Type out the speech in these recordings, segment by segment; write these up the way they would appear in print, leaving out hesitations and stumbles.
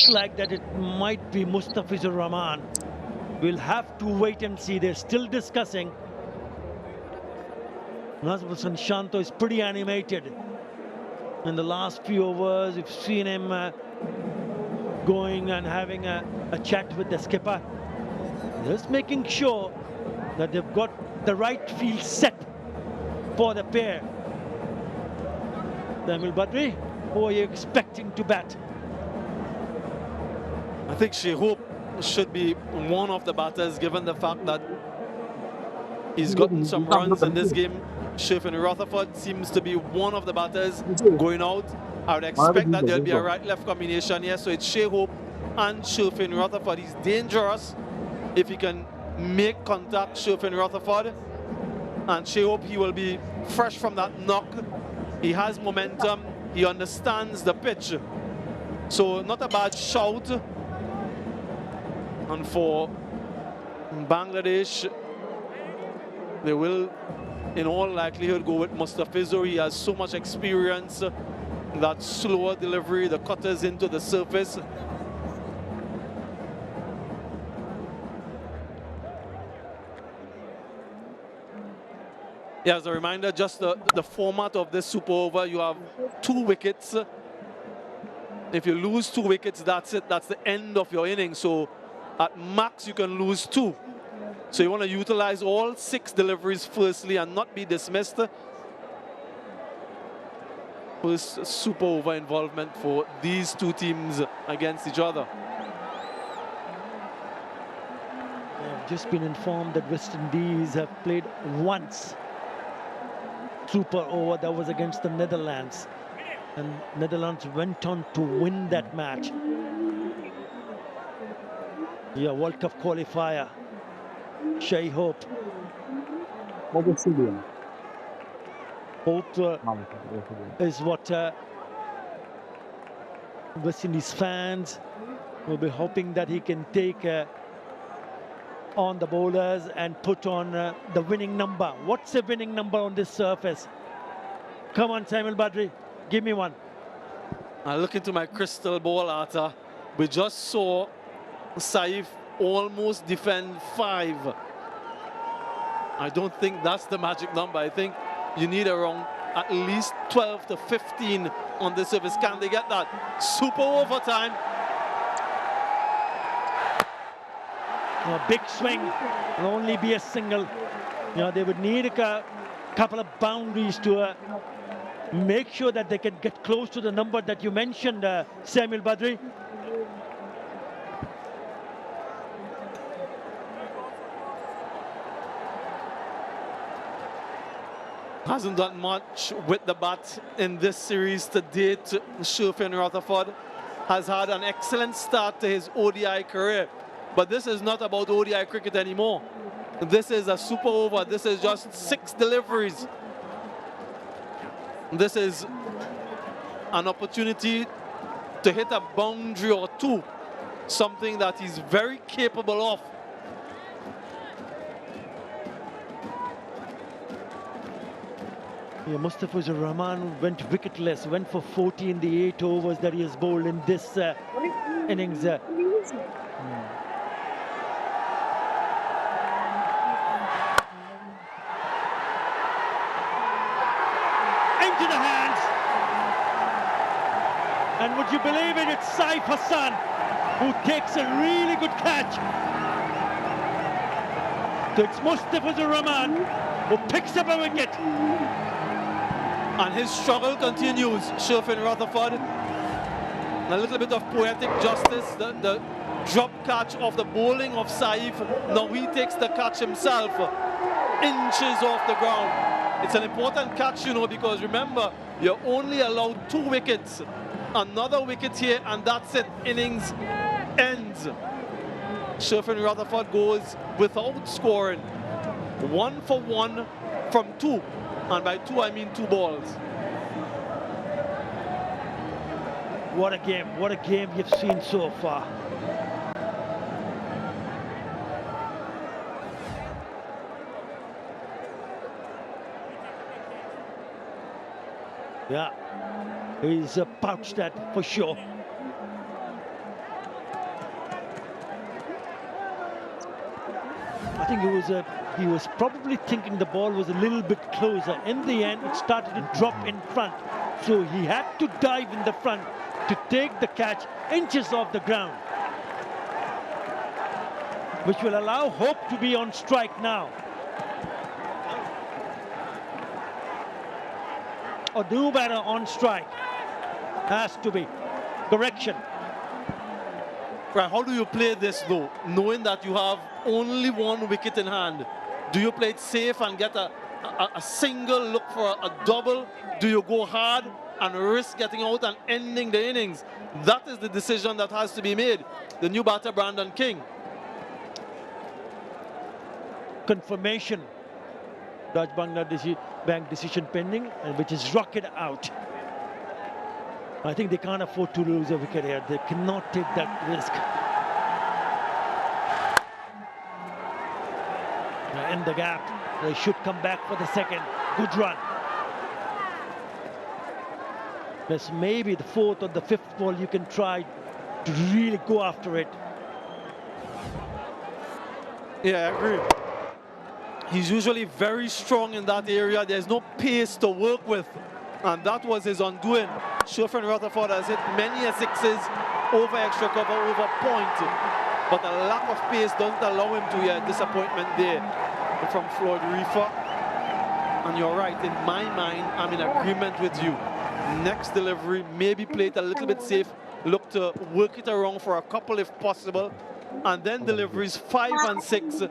like that it might be Mustafizur Rahman. We'll have to wait and see. They're still discussing. Nazmul Hasan Shanto is pretty animated. In the last few overs, we've seen him going and having a chat with the skipper. Just making sure that they've got the right field set for the pair. Samuel Badri, who are you expecting to bat? I think Shehope should be one of the batters, given the fact that he's gotten some runs in this game. Sherfin Rutherford seems to be one of the batters going out. I would expect that there'll be a right-left combination here. So it's Shehope and Sherfin Rutherford. He's dangerous if he can make contact, Sherfin Rutherford. And Shehope, he will be fresh from that knock. He has momentum. He understands the pitch. So not a bad shout. And for Bangladesh, they will, in all likelihood, go with Mustafizur. He has so much experience. That slower delivery, the cutters into the surface. Yeah, as a reminder, just the format of this Super Over, you have 2 wickets. If you lose 2 wickets, that's it. That's the end of your inning. So at max, you can lose 2. So you want to utilize all 6 deliveries firstly and not be dismissed. First Super Over involvement for these 2 teams against each other. I've just been informed that West Indies have played once Super Over. That was against the Netherlands, and Netherlands went on to win that match. Yeah, World Cup qualifier. Shehope. Hope is what West Indies fans will be hoping that he can take on the bowlers and put on the winning number. What's the winning number on this surface? Come on, Samuel Badri, give me one. I look into my crystal ball, Arta. We just saw Saif almost defend 5. I don't think that's the magic number. I think you need around at least 12 to 15 on this surface. Can they get that? Super overtime. A big swing will only be a single. You know, they would need a couple of boundaries to make sure that they can get close to the number that you mentioned, Samuel Badri. Hasn't done much with the bat in this series to date. Sherfin Rutherford has had an excellent start to his ODI career. But this is not about ODI cricket anymore. This is a Super Over. This is just 6 deliveries. This is an opportunity to hit a boundary or 2. Something that he's very capable of. Yeah, Mustafizur Rahman went wicketless, went for 40 in the 8 overs that he has bowled in this innings. Into the hands. And would you believe it, it's Saif Hassan who takes a really good catch. So it's Mustafizur Rahman who picks up a wicket. And his struggle continues, Sherfin Rutherford. And a little bit of poetic justice, the drop catch of the bowling of Saif. Now he takes the catch himself, inches off the ground. It's an important catch, you know, because remember, you're only allowed 2 wickets. Another wicket here, and that's it. Innings ends. Sherfin Rutherford goes without scoring. 1 for 1 from 2. And by 2, I mean 2 balls. What a game you've seen so far. Yeah, he's pouched that for sure. I think he was probably thinking the ball was a little bit closer. In the end, it started to drop in front. So he had to dive in the front to take the catch inches off the ground, which will allow Hope to be on strike now. Or do better on strike. Has to be. Correction. Right, how do you play this though, knowing that you have only one wicket in hand? Do you play it safe and get a single, look for a double? Do you go hard and risk getting out and ending the innings? That is the decision that has to be made. The new batter, Brandon King. Confirmation. Dutch Bank decision pending, and which is rocketed out. I think they can't afford to lose a wicket here. They cannot take that risk. In the gap, they should come back for the second. Good run. There's maybe the fourth or the fifth ball you can try to really go after it. Yeah, I agree. He's usually very strong in that area. There's no pace to work with, and that was his undoing. Sherfin Rutherford has hit many sixes over extra cover, over point, but a lack of pace doesn't allow him to get disappointment there from Floyd Reefer. And you're right, in my mind, I'm in agreement with you. Next delivery, maybe play it a little bit safe, look to work it around for a couple if possible, and then deliveries 5 and 6,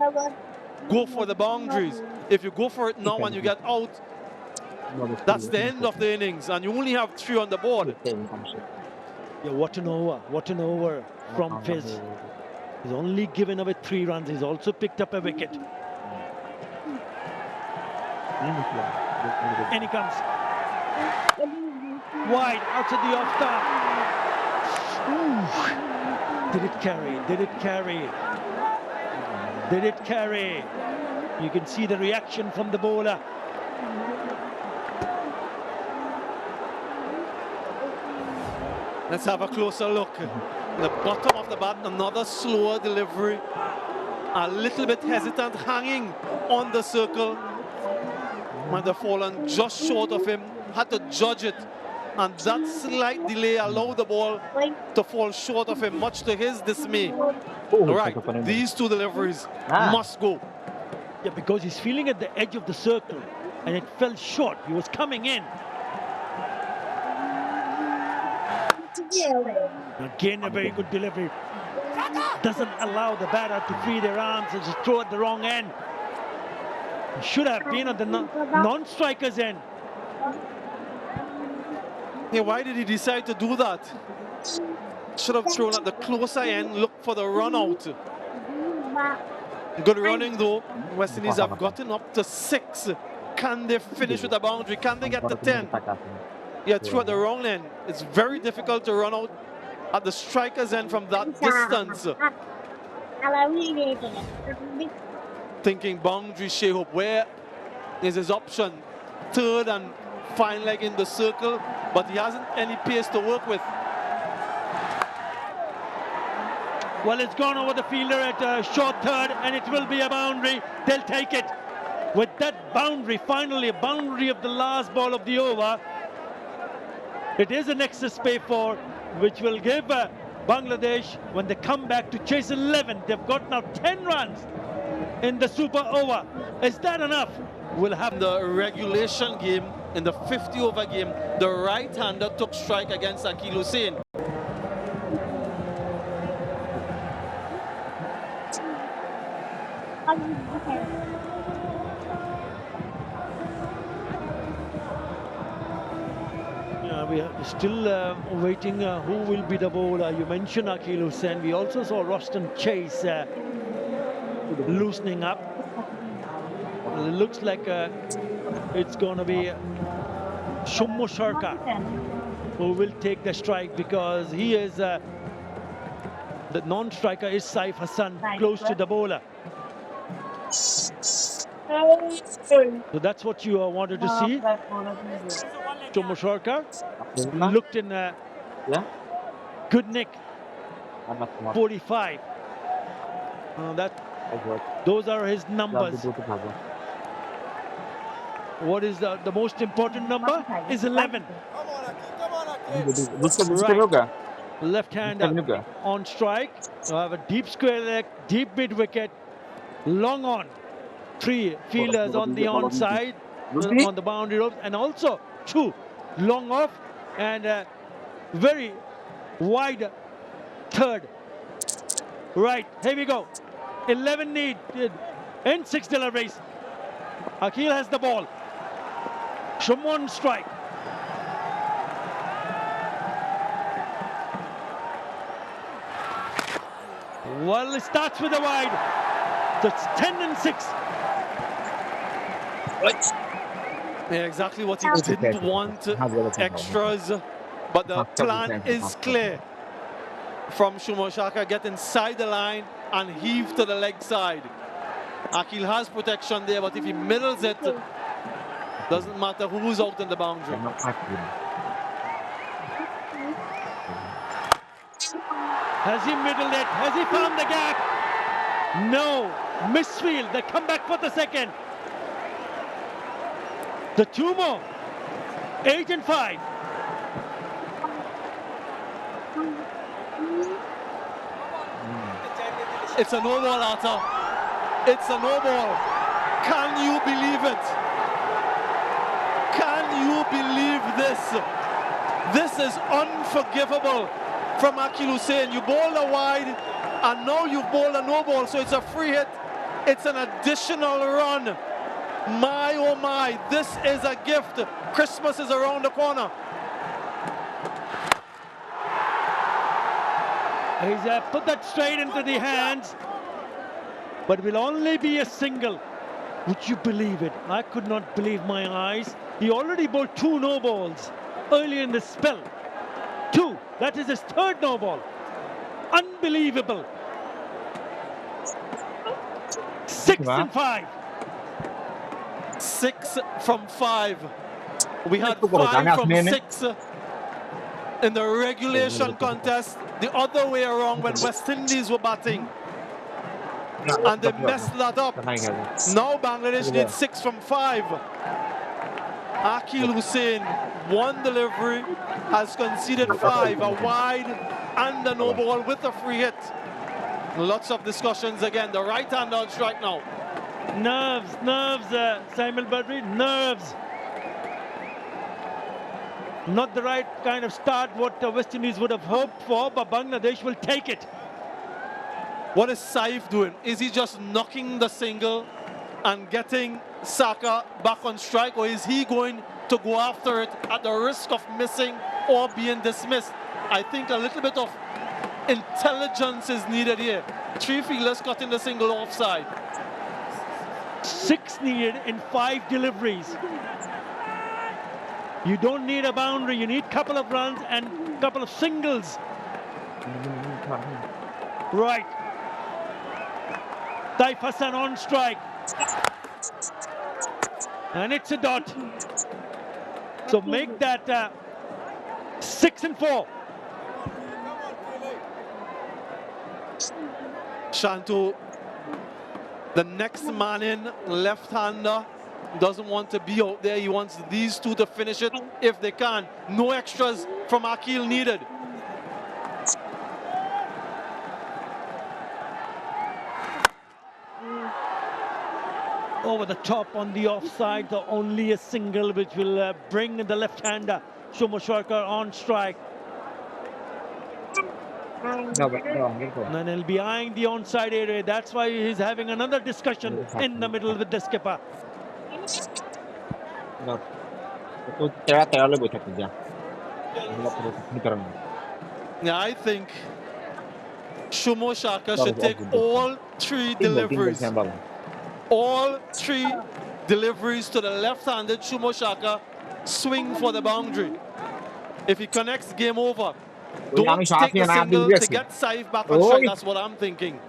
go for the boundaries. If you go for it now and you get out, that's the end of the innings, and you only have 3 on the board. Yeah, what an over from Fizz. He's only given away 3 runs. He's also picked up a wicket. And he comes wide outside the off stump. Did it carry? Did it carry? Did it carry? You can see the reaction from the bowler. Let's have a closer look. The bottom of the bat, another slower delivery. A little bit hesitant, hanging on the circle. Might have fallen just short of him. Had to judge it. And that slight delay allowed the ball to fall short of him, much to his dismay. Right, these 2 deliveries must go. Yeah, because he's feeling at the edge of the circle and it fell short. He was coming in. Again, a very good delivery. Doesn't allow the batter to free their arms and just throw at the wrong end. He should have been at the non-striker's end. Yeah, why did he decide to do that? Should have thrown at the closer end, look for the run out. Good running though. West Indies have gotten up to 6. Can they finish with a boundary? Can they get to 10? Yeah, through at the wrong end. It's very difficult to run out at the striker's end from that distance. Thinking boundary, Shai Hope. Where is his option? Third and fine leg in the circle, but he hasn't any pace to work with. Well, it's gone over the fielder at short third, and it will be a boundary. They'll take it. With that boundary, finally a boundary of the last ball of the over, it is an excess pay for, which will give Bangladesh, when they come back, to chase 11. They've got now 10 runs in the super over. Is that enough? We'll have the regulation game, in the 50-over game, the right-hander took strike against Akeal Hosein. We are still waiting who will be the bowler. You mentioned Akeal Hosein. We also saw Roston Chase loosening up. It looks like it's going to be Shummo Sharka who will take the strike, because he is the non-striker is Saif Hassan, close to the bowler. So that's what you wanted to see. Shummo Sharka looked in good nick. 45. That Those are his numbers. What is the most important number? Is 11. Left hand on strike. You have a deep square leg, deep mid wicket, long on. 3 fielders on the onside, on the boundary ropes, and also 2 long off and a very wide third. Right, here we go. 11 needed in 6 deliveries. Akhil has the ball. Shumon strike. Well, it starts with a wide. So it's 10 and 6. Yeah, exactly what he didn't want. Extras. But the plan is clear. From Shumon Sharka, get inside the line and heave to the leg side. Akhil has protection there, but if he middles it, doesn't matter who's out in the boundary. Has he middled it? Has he found the gap? No. Misfield. They come back for the second. The 2 more. 8 and 5. It's a no ball, Atta. It's a no ball. Can you believe it? Can you believe this? This is unforgivable from Akhil Hussain. You bowled a wide and now you bowled a no ball, so it's a free hit. It's an additional run. My oh my, this is a gift. Christmas is around the corner. He's put that straight into the hands, but will only be a single. Would you believe it? I could not believe my eyes. He already bowled 2 no balls early in the spell. 2. That is his 3rd no ball. Unbelievable. 6 and 5. 6 from 5. We had 5 from 6 in the regulation contest. The other way around when West Indies were batting. And they messed that up. Now Bangladesh needs 6 from 5. Akhil Hussain, 1 delivery, has conceded 5, a wide and a no ball with a free hit. Lots of discussions again. The right hand on strike now. Nerves, Samuel Badri, nerves. Not the right kind of start what the West Indies would have hoped for, but Bangladesh will take it. What is Saif doing? Is he just knocking the single and getting Saka back on strike, or is he going to go after it at the risk of missing or being dismissed? I think a little bit of intelligence is needed here. 3 fielders cutting the single offside. 6 needed in 5 deliveries. You don't need a boundary, you need a couple of runs and a couple of singles. Right. Taif Hassan on strike. And it's a dot. So make that 6 and 4. Shantu, the next man in, left-hander, doesn't want to be out there. He wants these 2 to finish it if they can. No extras from Akhil needed. Over the top on the offside, the only a single which will bring the left-hander Shumon Sharka on strike. And he'll be eyeing the onside area. That's why he's having another discussion in the middle with the skipper. Yeah, I think Shumon Sharka should take all 3 deliveries. All 3 deliveries to the left-handed Shumon Sharka, swing for the boundary. If he connects, game over. Don't take the single to get Saif back on strike. That's what I'm thinking.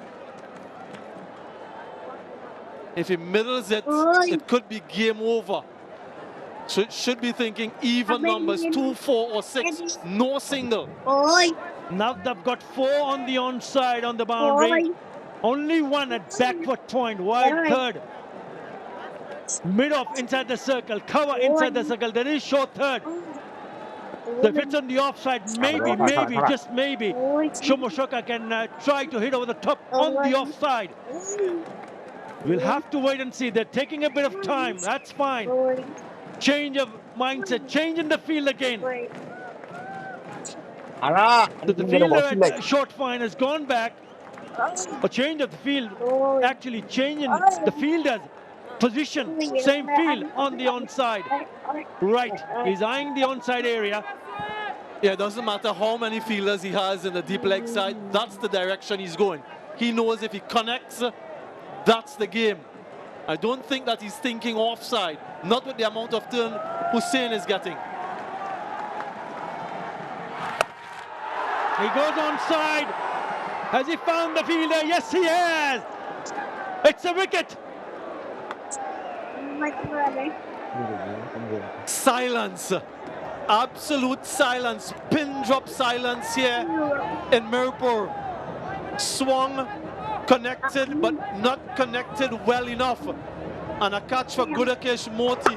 If he middles it, it could be game over. So it should be thinking even numbers, 2, 4 or 6. No single. Now they've got 4 on the onside on the boundary. Only one at backward point, wide third. Mid-off inside the circle, cover inside the circle. There is short third. So if it's on the offside, maybe, just maybe, Shomoshoka can try to hit over the top on the offside. We'll have to wait and see. They're taking a bit of time. That's fine. Change of mindset, change in the field again. So the fielder at short fine has gone back. A change of the field, actually changing the fielder's position, same field on the onside. Right, he's eyeing the onside area. Yeah, it doesn't matter how many fielders he has in the deep leg side, that's the direction he's going. He knows if he connects, that's the game. I don't think that he's thinking offside, not with the amount of turn Hussein is getting. He goes onside. Has he found the fielder? Yes, he has. It's a wicket. Silence, absolute silence, pin drop silence here in Mirpur. Swung, connected, but not connected well enough. And a catch for Gudakesh Moti.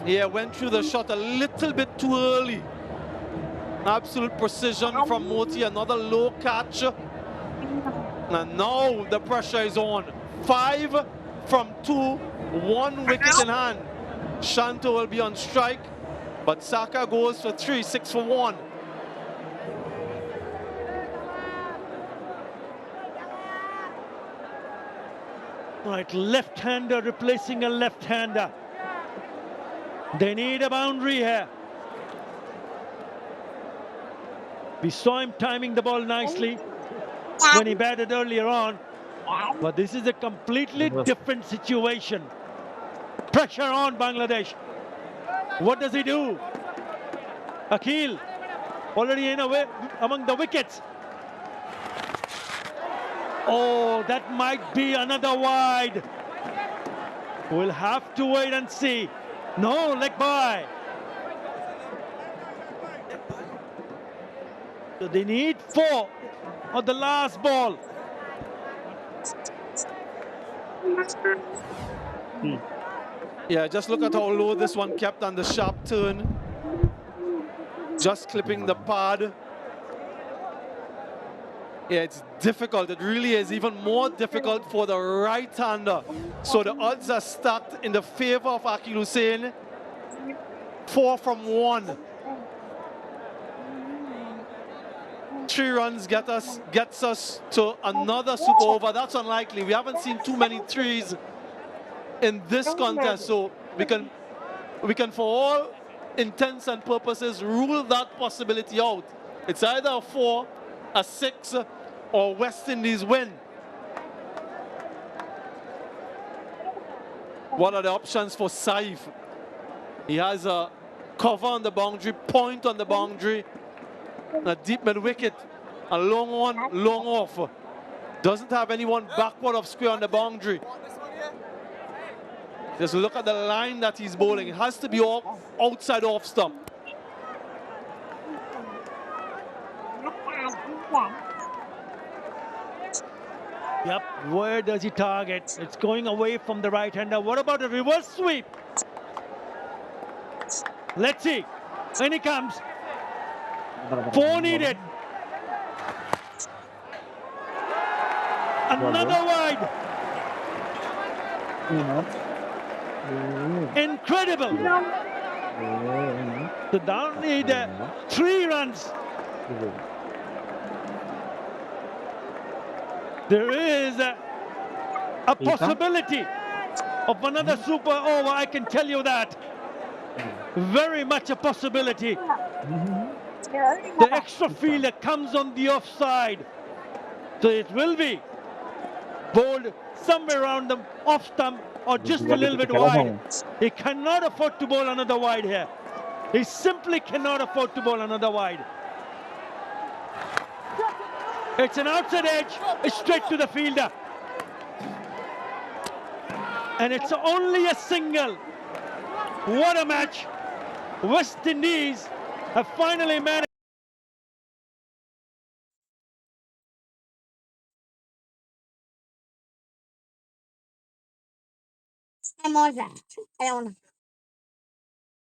Yeah, went through the shot a little bit too early. Absolute precision from Moti, another low catch. And now the pressure is on. 5 from 2, 1 wicket in hand. Shanto will be on strike, but Saka goes for 3, 6 for 1. Right, left-hander replacing a left-hander. They need a boundary here. We saw him timing the ball nicely when he batted earlier on. But this is a completely different situation. Pressure on Bangladesh. What does he do? Akhil, already in away among the wickets. Oh, that might be another wide. We'll have to wait and see. No, leg by. So they need 4 on the last ball. Yeah, just look at how low this one kept on the sharp turn. Just clipping the pad. Yeah, it's difficult. It really is even more difficult for the right-hander. So the odds are stacked in the favor of Akhil Hussain. 4 from 1. 3 runs gets us to another super over. That's unlikely. We haven't seen too many threes in this contest, so we can for all intents and purposes rule that possibility out. It's either a 4, a 6, or West Indies win. What are the options for Saif? He has a cover on the boundary, point on the boundary, a deep mid wicket, a long on, long off. Doesn't have anyone backward of square on the boundary. Just look at the line that he's bowling. It has to be all outside off stump. Yep, where does he target? It's going away from the right-hander. What about a reverse sweep? Let's see. In he comes. 4 needed. Another wide. Incredible. So down need 3 runs. There is a possibility of another super over, I can tell you that. Very much a possibility. The extra fielder comes on the offside. So it will be bowled somewhere around the off stump or just a little bit wide. He cannot afford to bowl another wide here. He simply cannot afford to bowl another wide. It's an outside edge, it's straight to the fielder. And it's only a single. What a match. West Indies have finally managed. I'm all right. I don't know.